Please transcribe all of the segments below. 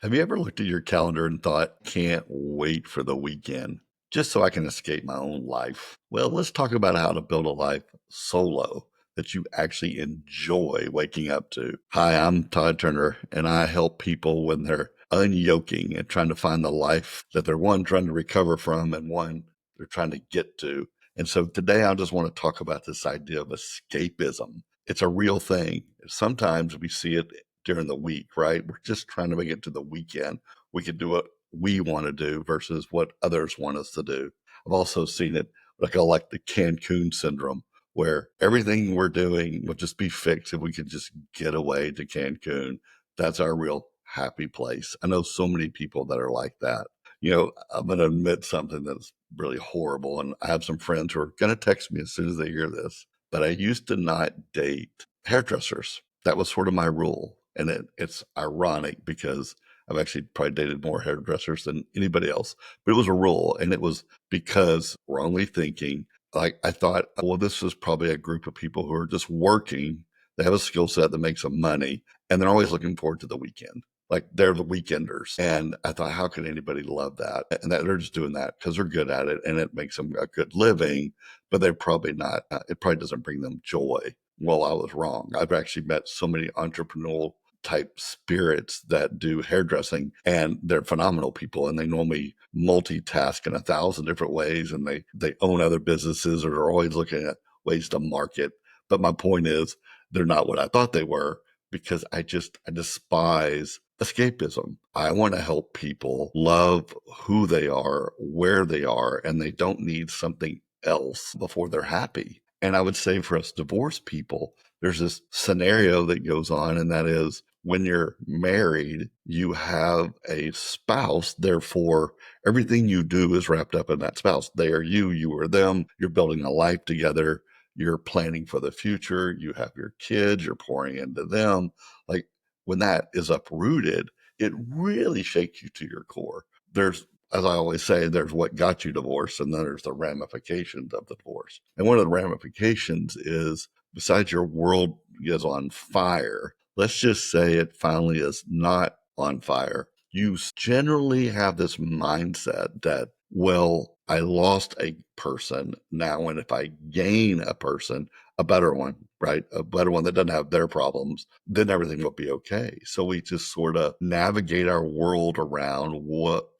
Have you ever looked at your calendar and thought, can't wait for the weekend just so I can escape my own life? Well, let's talk about how to build a life solo that you actually enjoy waking up to. Hi, I'm Todd Turner, and I help people when they're unyoking and trying to find the life that they're one, trying to recover from, and one, they're trying to get to. And so today I just want to talk about this idea of escapism. It's a real thing. Sometimes we see it during the week, right? We're just trying to make it to the weekend. We can do what we want to do versus what others want us to do. I've also seen it like the Cancun syndrome, where everything we're doing would just be fixed if we could just get away to Cancun. That's our real happy place. I know so many people that are like that. I'm going to admit something that's really horrible. And I have some friends who are going to text me as soon as they hear this. But I used to not date hairdressers. That was sort of my rule. And it's ironic because I've actually probably dated more hairdressers than anybody else. But it was a rule. And it was because wrongly thinking, like I thought, well, this is probably a group of people who are just working. They have a skill set that makes them money. And they're always looking forward to the weekend. Like they're the weekenders. And I thought, how could anybody love that? And that they're just doing that because they're good at it and it makes them a good living, but they're probably not, it probably doesn't bring them joy. Well, I was wrong. I've actually met so many entrepreneurial type spirits that do hairdressing and they're phenomenal people and they normally multitask in 1,000 different ways and they own other businesses or are always looking at ways to market. But my point is they're not what I thought they were because I despise escapism. I want to help people love who they are, where they are, and they don't need something else before they're happy. And I would say for us divorced people, there's this scenario that goes on, and that is when you're married, you have a spouse. Therefore, everything you do is wrapped up in that spouse. They are you, you are them. You're building a life together. You're planning for the future. You have your kids, you're pouring into them. Like when that is uprooted, it really shakes you to your core. There's, as I always say, there's what got you divorced, and then there's the ramifications of the divorce. And one of the ramifications is, besides your world is on fire, let's just say it finally is not on fire. You generally have this mindset that, well, I lost a person now, and if I gain a person, a better one, right? A better one that doesn't have their problems, then everything will be okay. So we just sort of navigate our world around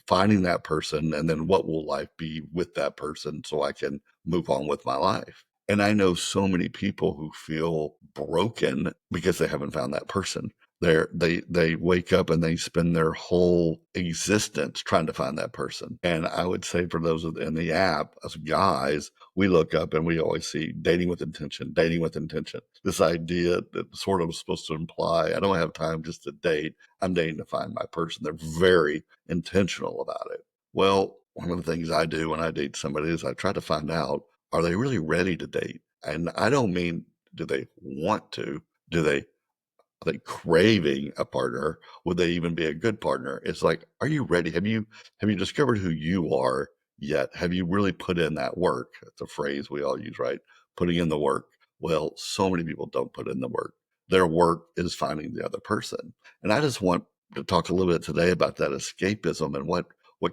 finding that person and then what will life be with that person so I can move on with my life. And I know so many people who feel broken because they haven't found that person. They wake up and they spend their whole existence trying to find that person. And I would say for those in the app, as guys, we look up and we always see dating with intention, dating with intention. This idea that sort of was supposed to imply, I don't have time just to date. I'm dating to find my person. They're very intentional about it. Well, one of the things I do when I date somebody is I try to find out, are they really ready to date? And I don't mean, do they want to? Do they Are they craving a partner? Would they even be a good partner? It's like, are you ready? Have you discovered who you are yet? Have you really put in that work? That's a phrase we all use, right? Putting in the work. Well, so many people don't put in the work. Their work is finding the other person. And I just want to talk a little bit today about that escapism and what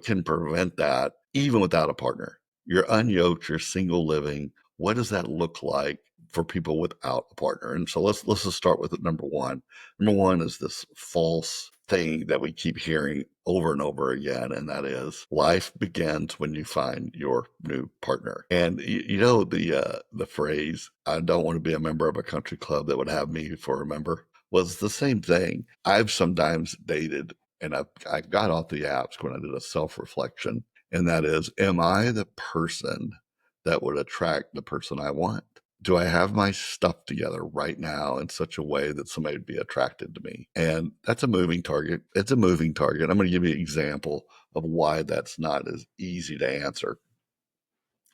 can prevent that even without a partner. You're unyoked, you're single living. What does that look like for people without a partner? And so let's just start with number one. Number one is this false thing that we keep hearing over and over again, and that is life begins when you find your new partner. And you know the phrase, "I don't want to be a member of a country club that would have me for a member." Was the same thing. I've sometimes dated, and I got off the apps when I did a self reflection, and that is, am I the person that would attract the person I want? Do I have my stuff together right now in such a way that somebody would be attracted to me? And that's a moving target. It's a moving target. I'm going to give you an example of why that's not as easy to answer.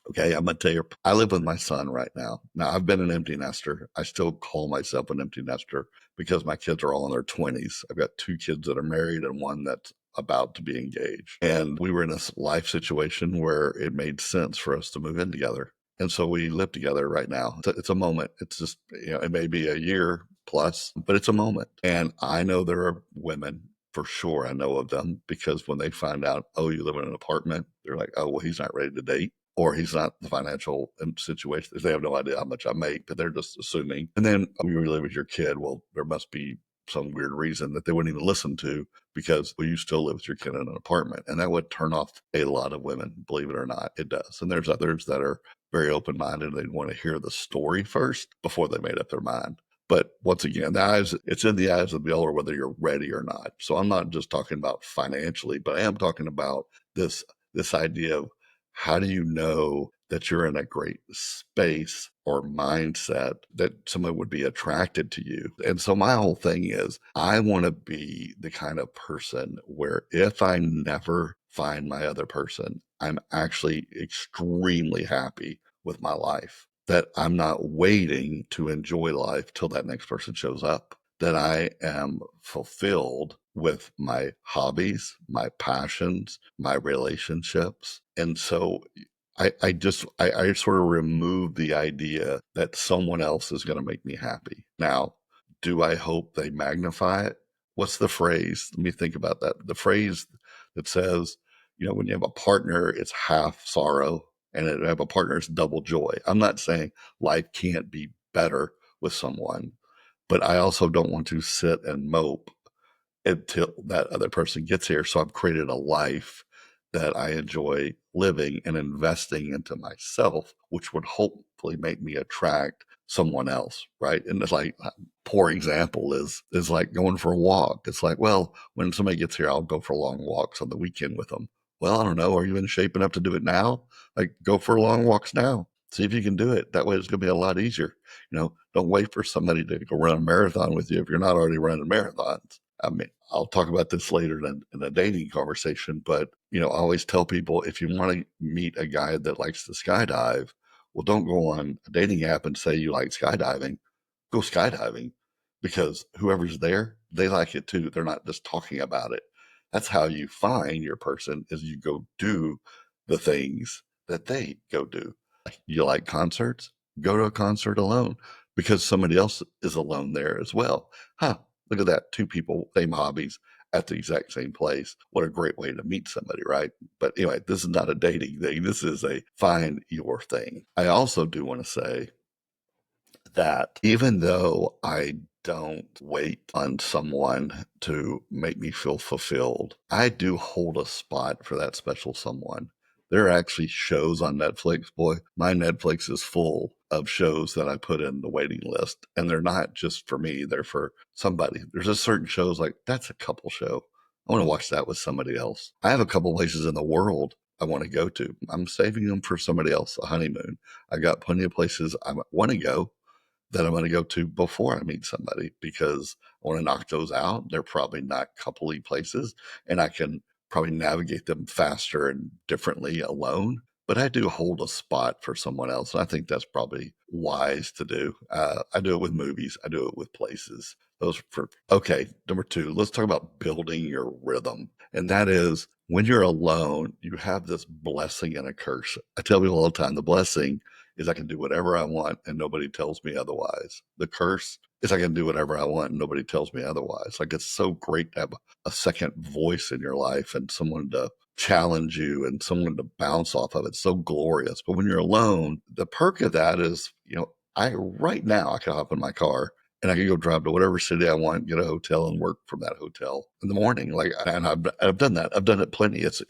Okay, I'm going to tell you, I live with my son right now. Now, I've been an empty nester. I still call myself an empty nester because my kids are all in their 20s. I've got two kids that are married and one that's about to be engaged. And we were in this life situation where it made sense for us to move in together. And so we live together right now. It's a moment. It's just, it may be a year plus, but it's a moment. And I know there are women For sure, I know of them because when they find out, oh, you live in an apartment, they're like, oh, well, he's not ready to date, or he's not the financial situation. They have no idea how much I make, but they're just assuming. And then when you live with your kid, well, there must be some weird reason that they wouldn't even listen to because, well, you still live with your kid in an apartment. And that would turn off a lot of women, believe it or not, it does. And there's others that are very open minded. They want to hear the story first before they made up their mind. But once again, it's in the eyes of the beholder whether you're ready or not. So I'm not just talking about financially, but I am talking about this idea of how do you know that you're in a great space or mindset that someone would be attracted to you. And so my whole thing is I want to be the kind of person where if I never find my other person, I'm actually extremely happy with my life, that I'm not waiting to enjoy life till that next person shows up, that I am fulfilled with my hobbies, my passions, my relationships. And so I sort of remove the idea that someone else is going to make me happy. Now, do I hope they magnify it? What's the phrase? Let me think about that. The phrase that says, when you have a partner, it's half sorrow, and if you have a partner, it's double joy. I'm not saying life can't be better with someone, but I also don't want to sit and mope until that other person gets here. So I've created a life that I enjoy living and investing into myself, which would hopefully make me attract someone else, right? And it's like poor example is like going for a walk. It's like, well, when somebody gets here, I'll go for long walks on the weekend with them. Well, I don't know. Are you in shape enough to do it now? Like, go for long walks now. See if you can do it. That way, it's going to be a lot easier. Don't wait for somebody to go run a marathon with you if you're not already running marathons. I mean, I'll talk about this later in a dating conversation, but I always tell people if you want to meet a guy that likes to skydive, well, don't go on a dating app and say you like skydiving. Go skydiving, because whoever's there, they like it too. They're not just talking about it. That's how you find your person, is you go do the things that they go do. You like concerts? Go to a concert alone because somebody else is alone there as well. Huh, look at that. Two people, same hobbies at the exact same place. What a great way to meet somebody, right? But anyway, this is not a dating thing. This is a find your thing. I also do want to say that even though I don't wait on someone to make me feel fulfilled, I do hold a spot for that special someone. There are actually shows on Netflix. Boy, my Netflix is full of shows that I put in the waiting list. And they're not just for me, they're for somebody. There's a certain shows like that's a couple show. I want to watch that with somebody else. I have a couple places in the world I want to go to. I'm saving them for somebody else, a honeymoon. I got plenty of places I want to go that I'm going to go to before I meet somebody because I want to knock those out. They're probably not coupley places, and I can probably navigate them faster and differently alone. But I do hold a spot for someone else, and I think that's probably wise to do. I do it with movies. I do it with places. Those for okay. Number two, let's talk about building your rhythm, and that is when you're alone, you have this blessing and a curse. I tell people all the time, the blessing is I can do whatever I want and nobody tells me otherwise. The curse is I can do whatever I want and nobody tells me otherwise. Like, it's so great to have a second voice in your life and someone to challenge you and someone to bounce off of. It's so glorious. But when you're alone, the perk of that is, I right now I can hop in my car and I can go drive to whatever city I want, get a hotel, and work from that hotel in the morning. Like, and I've done that. I've done it plenty. It's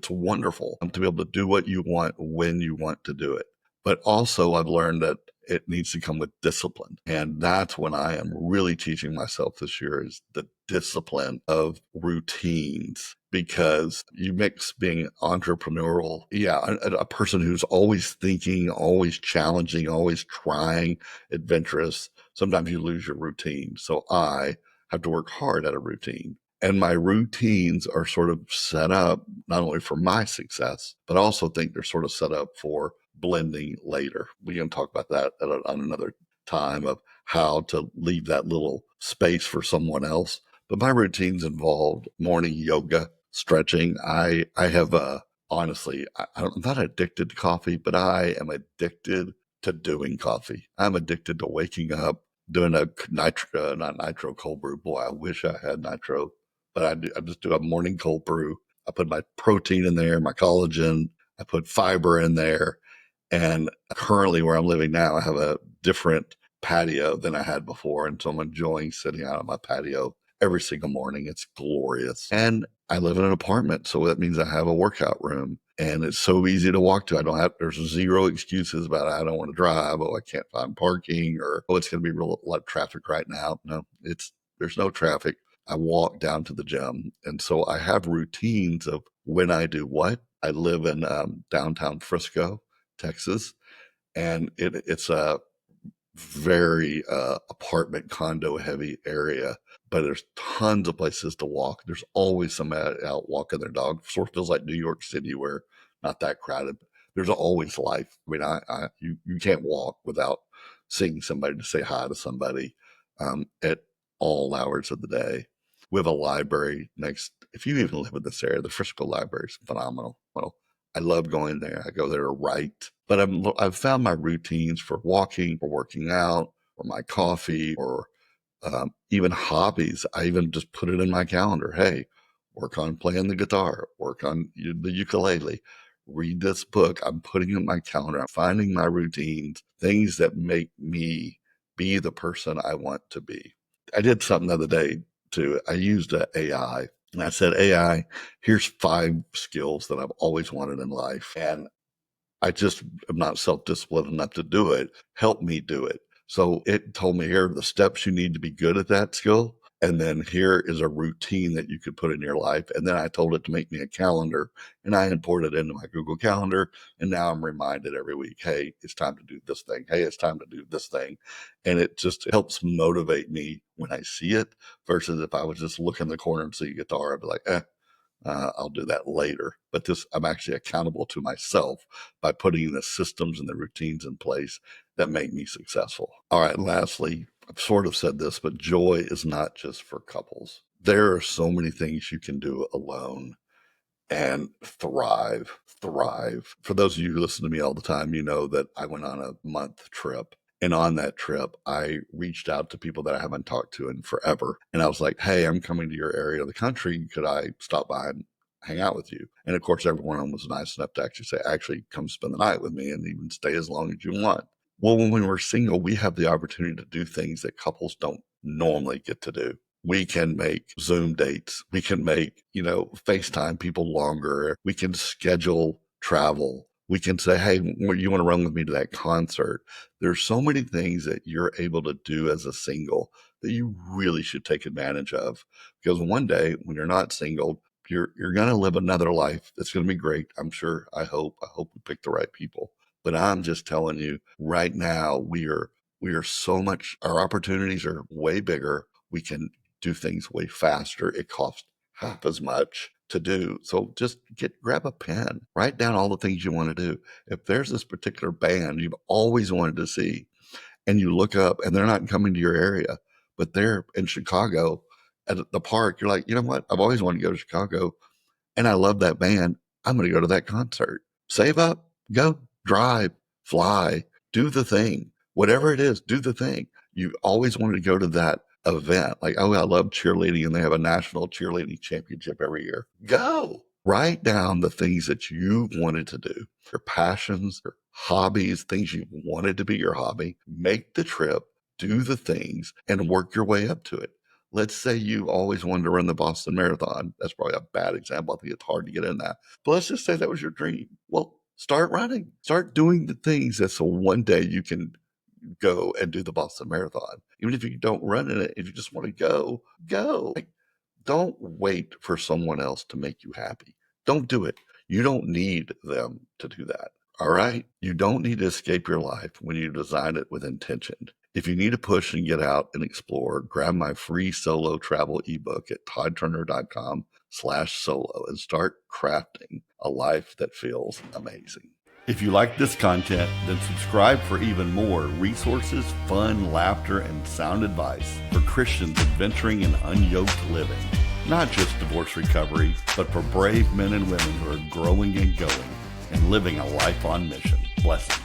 wonderful to be able to do what you want when you want to do it. But also, I've learned that it needs to come with discipline. And that's when I am really teaching myself this year, is the discipline of routines, because you mix being entrepreneurial. Yeah. A person who's always thinking, always challenging, always trying, adventurous. Sometimes you lose your routine. So I have to work hard at a routine. And my routines are sort of set up not only for my success, but I also think they're sort of set up for blending later. We can talk about that on another time, of how to leave that little space for someone else. But my routines involved morning yoga, stretching. I have honestly, I'm not addicted to coffee, but I am addicted to doing coffee. I'm addicted to waking up, doing a nitro, not nitro cold brew. Boy, I wish I had nitro but I just do a morning cold brew. I put my protein in there, my collagen. I put fiber in there. And currently where I'm living now, I have a different patio than I had before. And so I'm enjoying sitting out on my patio every single morning. It's glorious. And I live in an apartment. So that means I have a workout room and it's so easy to walk to. There's zero excuses about I don't want to drive. Oh, I can't find parking or, oh, it's going to be a lot of traffic right now. No, there's no traffic. I walk down to the gym. And so I have routines of when I do what. I live in downtown Frisco, Texas, and it's a very apartment condo heavy area, but there's tons of places to walk. There's always somebody out walking their dog. Sort of feels like New York City, where not that crowded. There's always life. I mean, you can't walk without seeing somebody to say hi to somebody at all hours of the day. We have a library next. If you even live in this area, the Frisco Library is phenomenal. Well, I love going there. I go there to write, but I've found my routines for walking, for working out, or my coffee, or even hobbies. I even just put it in my calendar. Hey, work on playing the guitar, work on the ukulele, read this book. I'm putting it in my calendar. I'm finding my routines, things that make me be the person I want to be. I did something the other day too. I used AI and I said, AI, here's 5 skills that I've always wanted in life. And I just am not self-disciplined enough to do it. Help me do it. So it told me, here are the steps you need to be good at that skill. And then here is a routine that you could put in your life. And then I told it to make me a calendar and I imported it into my Google Calendar. And now I'm reminded every week, hey, it's time to do this thing. Hey, it's time to do this thing. And it just helps motivate me when I see it versus if I was just look in the corner and see a guitar, I'd be like, I'll do that later. But I'm actually accountable to myself by putting the systems and the routines in place that make me successful. All right. Lastly, I've sort of said this, but joy is not just for couples. There are so many things you can do alone and thrive. For those of you who listen to me all the time, you know that I went on a month trip. And on that trip, I reached out to people that I haven't talked to in forever. And I was like, hey, I'm coming to your area of the country. Could I stop by and hang out with you? And of course, every one of them was nice enough to actually say, actually, come spend the night with me and even stay as long as you want. Well, when we're single, we have the opportunity to do things that couples don't normally get to do. We can make Zoom dates. We can make, FaceTime people longer. We can schedule travel. We can say, hey, you want to run with me to that concert? There's so many things that you're able to do as a single that you really should take advantage of. Because one day when you're not single, you're going to live another life that's going to be great. I'm sure. I hope we pick the right people. But I'm just telling you right now, we are so much, our opportunities are way bigger. We can do things way faster. It costs half as much to do. So just grab a pen, write down all the things you want to do. If there's this particular band you've always wanted to see and you look up and they're not coming to your area, but they're in Chicago at the park, you're like, you know what? I've always wanted to go to Chicago and I love that band. I'm going to go to that concert. Save up, go, drive, fly, do the thing. Whatever it is, do the thing. You always wanted to go to that event. Like, oh, I love cheerleading and they have a national cheerleading championship every year. Go. Write down the things that you wanted to do, your passions, your hobbies, things you wanted to be your hobby. Make the trip, do the things, and work your way up to it. Let's say you always wanted to run the Boston Marathon. That's probably a bad example. I think it's hard to get in that. But let's just say that was your dream. Well, start running. Start doing the things that so one day you can go and do the Boston Marathon. Even if you don't run in it, if you just want to go. Like, don't wait for someone else to make you happy. Don't do it. You don't need them to do that. All right? You don't need to escape your life when you design it with intention. If you need to push and get out and explore, grab my free solo travel ebook at toddturner.com/solo and start crafting a life that feels amazing. If you like this content, then subscribe for even more resources, fun, laughter, and sound advice for Christians adventuring in unyoked living. Not just divorce recovery, but for brave men and women who are growing and going and living a life on mission. Blessings.